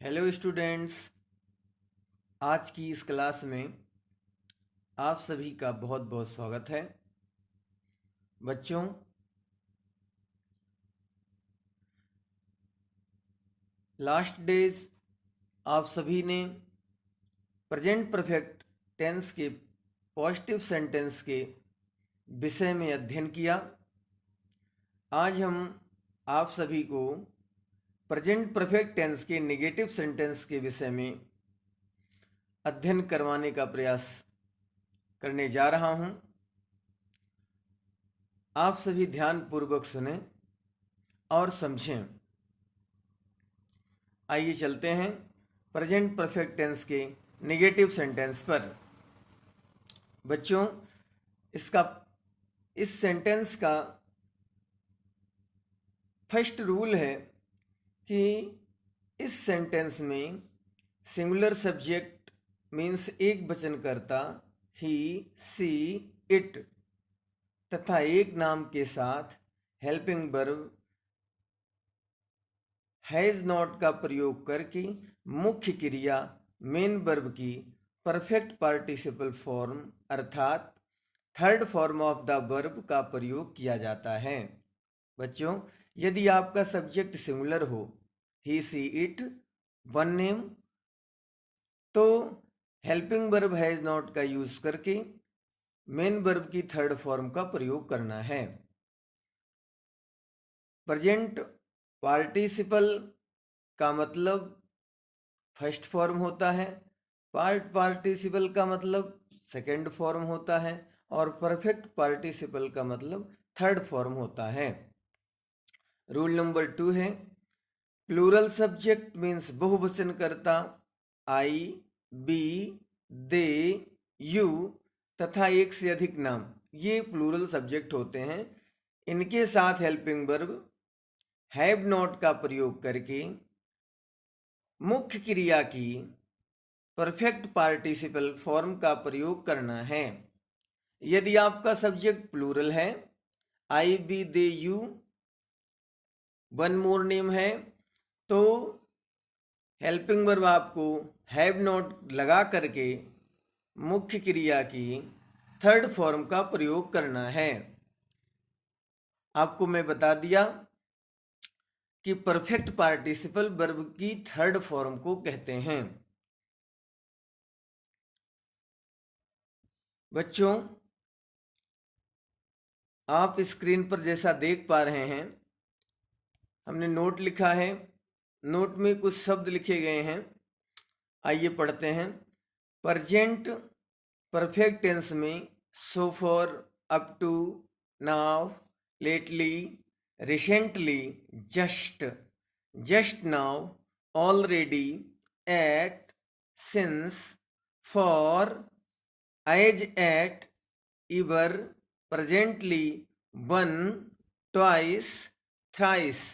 Hello students. आज की इस क्लास में आप सभी का बहुत बहुत स्वागत है। बच्चों, लास्ट डेज आप सभी ने प्रेजेंट परफेक्ट टेंस के पॉजिटिव सेंटेंस के विषय में अध्ययन किया। आज हम आप सभी को प्रेजेंट परफेक्ट टेंस के नेगेटिव सेंटेंस के विषय में अध्ययन करवाने का प्रयास करने जा रहा हूं। आप सभी ध्यान पूर्वक सुने और समझें। आइए चलते हैं प्रेजेंट परफेक्ट टेंस के नेगेटिव सेंटेंस पर। बच्चों, इस सेंटेंस का फर्स्ट रूल है कि इस सेंटेंस में सिंगुलर सब्जेक्ट मीन्स एक वचनकर्ता ही, सी, इट तथा एक नाम के साथ हेल्पिंग वर्ब हैज नॉट का प्रयोग करके मुख्य क्रिया मेन वर्ब की परफेक्ट पार्टिसिपल फॉर्म अर्थात third form of the verb का प्रयोग किया जाता है। बच्चों, यदि आपका सब्जेक्ट सिंगुलर हो, ही, सी, इट, वन नेम, तो हेल्पिंग वर्ब हैज नॉट का यूज करके मेन वर्ब की थर्ड फॉर्म का प्रयोग करना है। प्रेजेंट पार्टिसिपल का मतलब फर्स्ट फॉर्म होता है, पार्टिसिपल का मतलब सेकंड फॉर्म होता है और परफेक्ट पार्टिसिपल का मतलब थर्ड फॉर्म होता है। रूल नंबर 2 है प्लूरल सब्जेक्ट मीन्स बहुवचनकर्ता आई, बी, दे, यू तथा एक से अधिक नाम, ये प्लूरल सब्जेक्ट होते हैं। इनके साथ हेल्पिंग वर्ब हैव नॉट का प्रयोग करके मुख्य क्रिया की परफेक्ट पार्टिसिपल फॉर्म का प्रयोग करना है। यदि आपका सब्जेक्ट प्लूरल है, I, we, they, you, one more name है, तो हेल्पिंग वर्ब आपको हैव नॉट लगा करके मुख्य क्रिया की थर्ड फॉर्म का प्रयोग करना है। आपको मैं बता दिया कि परफेक्ट पार्टिसिपल वर्ब की थर्ड फॉर्म को कहते हैं। बच्चों, आप स्क्रीन पर जैसा देख पा रहे हैं, हमने नोट लिखा है। नोट में कुछ शब्द लिखे गए हैं, आइए पढ़ते हैं। प्रेजेंट परफेक्ट टेंस में so far, up to, now, lately, recently, just, just now, already, at, since, for, as at, ever, presently, one, twice, thrice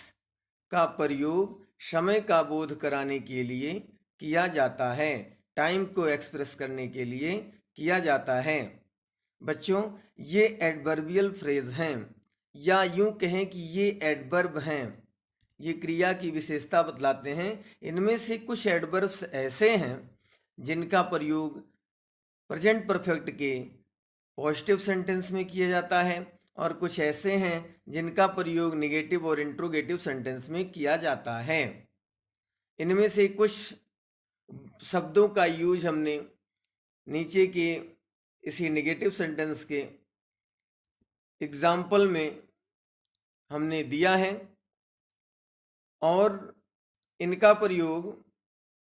का प्रयोग समय का बोध कराने के लिए किया जाता है, टाइम को एक्सप्रेस करने के लिए किया जाता है। बच्चों, ये एडवर्बियल फ्रेज हैं, या यूं कहें कि ये एडवर्ब हैं। ये क्रिया की विशेषता बतलाते हैं। इनमें से कुछ एडवर्ब्स ऐसे हैं जिनका प्रयोग प्रेजेंट परफेक्ट के पॉजिटिव सेंटेंस में किया जाता है और कुछ ऐसे हैं जिनका प्रयोग निगेटिव और इंट्रोगेटिव सेंटेंस में किया जाता है। इनमें से कुछ शब्दों का यूज हमने नीचे के इसी नेगेटिव सेंटेंस के एग्जाम्पल में हमने दिया है और इनका प्रयोग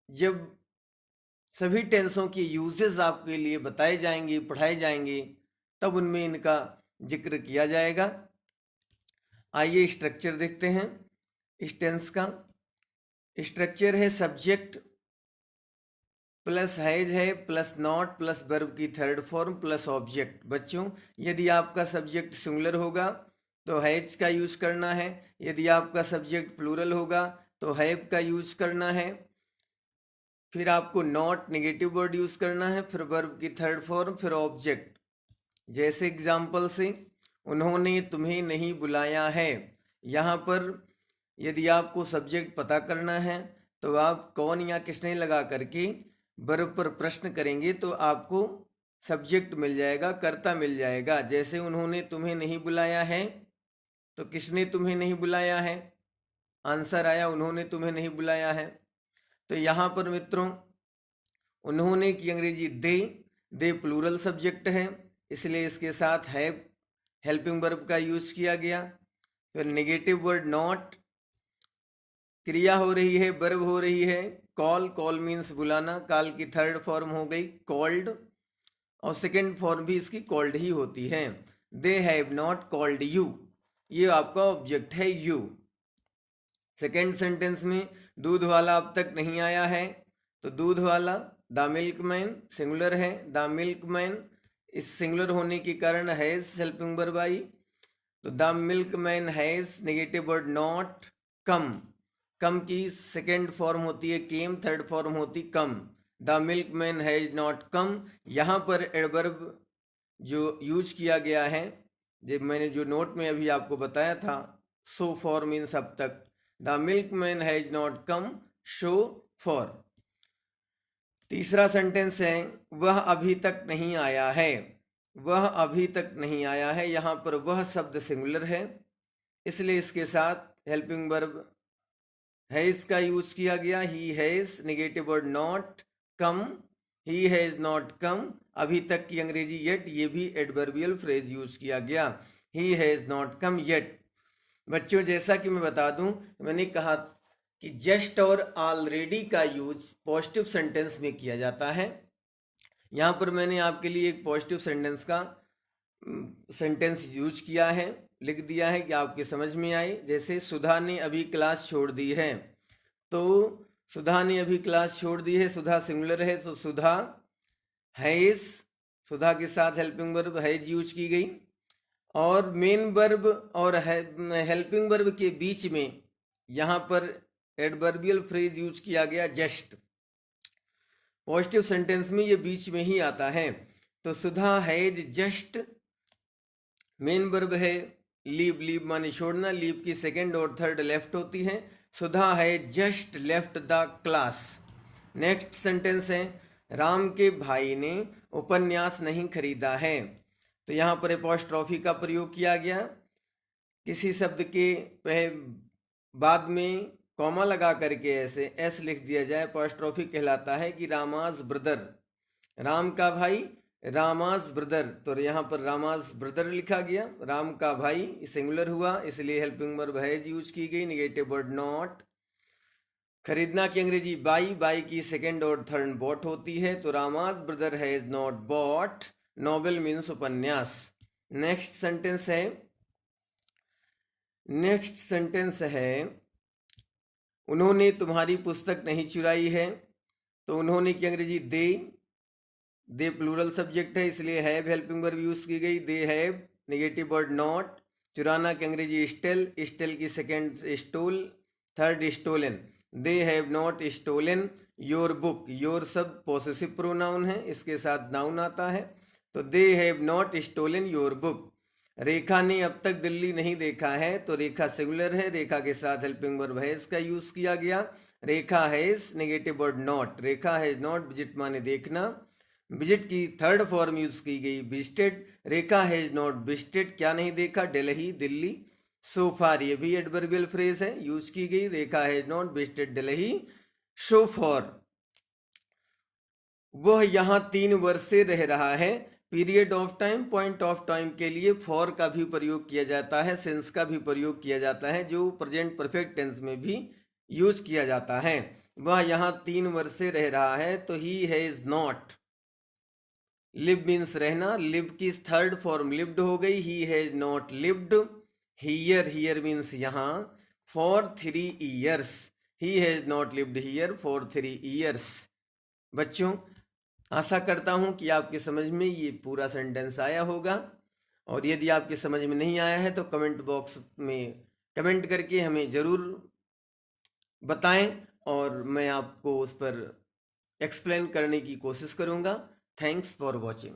जब सभी टेंसों के यूजेस आपके लिए बताए जाएंगे, पढ़ाए जाएंगे, तब उनमें इनका जिक्र किया जाएगा। आइए स्ट्रक्चर देखते हैं इस टेंस का। स्ट्रक्चर है सब्जेक्ट प्लस हैज है प्लस नॉट प्लस वर्ब की थर्ड फॉर्म प्लस ऑब्जेक्ट। बच्चों, यदि आपका सब्जेक्ट सिंगुलर होगा तो हैज का यूज करना है, यदि आपका सब्जेक्ट प्लूरल होगा तो हैव का यूज करना है, फिर आपको नॉट नेगेटिव वर्ड यूज करना है, फिर वर्ब की थर्ड फॉर्म, फिर ऑब्जेक्ट। जैसे एग्जाम्पल से, उन्होंने तुम्हें नहीं बुलाया है। यहाँ पर यदि आपको सब्जेक्ट पता करना है तो आप कौन या किसने लगा करके वर्ब पर प्रश्न करेंगे तो आपको सब्जेक्ट मिल जाएगा, कर्ता मिल जाएगा। जैसे उन्होंने तुम्हें नहीं बुलाया है, तो किसने तुम्हें नहीं बुलाया है, आंसर आया उन्होंने तुम्हें नहीं बुलाया है। तो यहाँ पर मित्रों उन्होंने की अंग्रेजी दे प्लूरल सब्जेक्ट है, इसलिए इसके साथ हैव हेल्पिंग वर्ब का यूज किया गया। फिर नेगेटिव वर्ड नॉट, क्रिया हो रही है, वर्ब हो रही है कॉल, कॉल मीन्स बुलाना, कॉल की थर्ड फॉर्म हो गई कॉल्ड, और सेकेंड फॉर्म भी इसकी कॉल्ड ही होती है। दे हैव नॉट कॉल्ड यू, ये आपका ऑब्जेक्ट है यू। सेकेंड सेंटेंस में दूध वाला अब तक नहीं आया है, तो दूध वाला द मिल्कमैन सिंगुलर है, द मिल्कमैन इस सिंगुलर होने के कारण हैज हेल्पिंग वर्ब आई, तो the milkman has negative word not come, come की सेकेंड फॉर्म होती है केम, थर्ड फॉर्म होती come, the milkman has not come. यहाँ पर एडवर्ब जो यूज किया गया है, जब मैंने जो नोट में अभी आपको बताया था, सो फॉर मीन्स अब तक, the milkman has not come show for. तीसरा सेंटेंस है वह अभी तक नहीं आया है, वह अभी तक नहीं आया है, यहाँ पर वह शब्द सिंगुलर है, इसलिए इसके साथ हेल्पिंग वर्ब हैज का यूज किया गया। He has negative word not come, he has not कम, अभी तक की अंग्रेजी येट, ये भी एडवर्बियल फ्रेज यूज किया गया, ही हैज नॉट कम येट। बच्चों जैसा कि मैं बता दूं, मैंने कहा कि जस्ट और ऑलरेडी का यूज पॉजिटिव सेंटेंस में किया जाता है। यहाँ पर मैंने आपके लिए एक पॉजिटिव सेंटेंस का सेंटेंस यूज किया है, लिख दिया है कि आपके समझ में आए। जैसे सुधा ने अभी क्लास छोड़ दी है, तो सुधा ने अभी क्लास छोड़ दी है, सुधा सिंगुलर है, तो सुधा हैज, सुधा के साथ हेल्पिंग वर्ब हैज यूज की गई, और मेन वर्ब और हेल्पिंग वर्ब के बीच में यहाँ पर एडवर्बियल फ्रेज यूज किया गया जस्ट। पॉजिटिव सेंटेंस में ये बीच में ही आता है, तो सुधा हैज जस्ट, मेन वर्ब है लीव, लीव माने छोड़ना, लीव की सेकेंड और थर्ड लेफ्ट होती है, सुधा है just left the class. Next sentence है राम के भाई ने उपन्यास नहीं खरीदा है, तो यहाँ पर एपॉस्ट्रॉफी का प्रयोग किया गया, किसी शब्द के बाद में कॉमा लगा करके ऐसे एस लिख दिया जाए, एपॉस्ट्रॉफी कहलाता है कि रामाज ब्रदर, राम का भाई रामाज ब्रदर, तो यहाँ पर रामाज ब्रदर लिखा गया, राम का भाई सिंगुलर हुआ, इसलिए हेल्पिंग वर्ब हैज यूज की गई, नेगेटिव वर्ड नॉट। खरीदना की अंग्रेजी बाई, बाई की सेकेंड और थर्ड बॉट होती है, तो Rama's brother has not bought novel means उपन्यास। नेक्स्ट सेंटेंस है, नेक्स्ट सेंटेंस है उन्होंने तुम्हारी पुस्तक नहीं चुराई है, तो उन्होंने की अंग्रेजी दे प्लूरल सब्जेक्ट है, इसलिए हैव हेल्पिंग वर्ब यूज की गई, they have negative word not. चुराना की अंग्रेजी स्टेल, स्टेल की second stole, third stolen, they have not stolen your book, your शब्द पॉसेसिव प्रोनाउन है, इसके साथ नाउन आता है, तो they have not stolen your book. Rekha ने अब तक दिल्ली नहीं देखा है, तो रेखा सिंगुलर है, रेखा के साथ हेल्पिंग वर्ब हैज का यूज किया गया, Rekha has negative word not, Rekha has not visit माने देखना, विजिट की थर्ड फॉर्म यूज की गई visited, Rekha has not visited क्या नहीं देखा, दिल्ली दिल्ली। सो फार ये भी एडवर्बियल फ्रेज है, यूज की गई, Rekha has not visited Delhi so far. वह यहाँ 3 वर्ष से रह रहा है, period of time point of time के लिए फॉर का भी प्रयोग किया जाता है, सेंस का भी प्रयोग किया जाता है, जो प्रेजेंट परफेक्ट टेंस में भी यूज किया जाता है। वह यहाँ 3 वर्ष से रह रहा है, तो ही हैज नॉट, लिव मीन्स रहना, लिव की थर्ड फॉर्म लिव्ड हो गई, he has not lived here, here means यहाँ, for 3 years, he has not lived here for 3 years. बच्चों आशा करता हूं कि आपके समझ में ये पूरा सेंटेंस आया होगा, और यदि आपके समझ में नहीं आया है तो कमेंट बॉक्स में कमेंट करके हमें ज़रूर बताएं, और मैं आपको उस पर एक्सप्लेन करने की कोशिश करूंगा। Thanks for watching.